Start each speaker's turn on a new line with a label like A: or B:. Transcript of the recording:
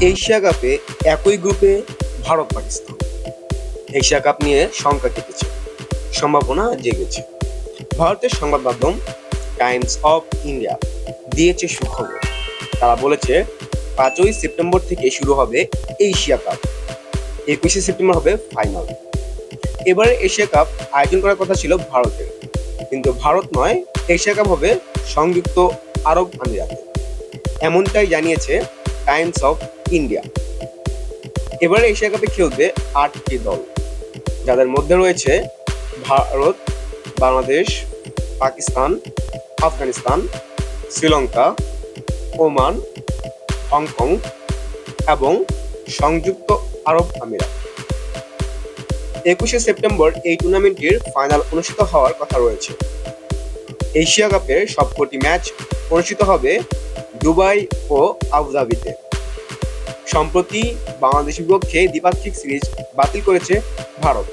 A: Asia কাপে একই গ্রুপে ভারত পাকিস্তান। এশিয়া কাপ নিয়ে শঙ্কা কেটেছে, সম্ভাবনা জেগেছে। ভারতের সংবাদ মাধ্যম টাইমস অফ ইন্ডিয়া দিয়েছে সুখবর। তারা বলেছে 5ই সেপ্টেম্বর থেকে শুরু হবে এশিয়া কাপ, 21শে সেপ্টেম্বর হবে ফাইনাল। এবারে এশিয়া কাপ আয়োজন করার কথা ছিল ভারতের, কিন্তু ভারত নয়, এশিয়া কাপ হবে সংযুক্ত আরব আমিরাতে, এমনটাই জানিয়েছে টাইমস অফ ইন্ডিয়া। এবারে এশিয়া কাপে খেলবে 8টি দল, যাদের মধ্যে রয়েছে ভারত, বাংলাদেশ, পাকিস্তান, আফগানিস্তান, শ্রীলঙ্কা, ওমান, হংকং এবং সংযুক্ত আরব আমিরাত। 21শে সেপ্টেম্বর এই টুর্নামেন্টের ফাইনাল অনুষ্ঠিত হওয়ার কথা রয়েছে। এশিয়া কাপের সবকটি ম্যাচ অনুষ্ঠিত হবে দুবাই ও আবুধাবিতে। সম্প্রতি বাংলাদেশের বিপক্ষে দ্বিপাক্ষিক সিরিজ বাতিল করেছে ভারত।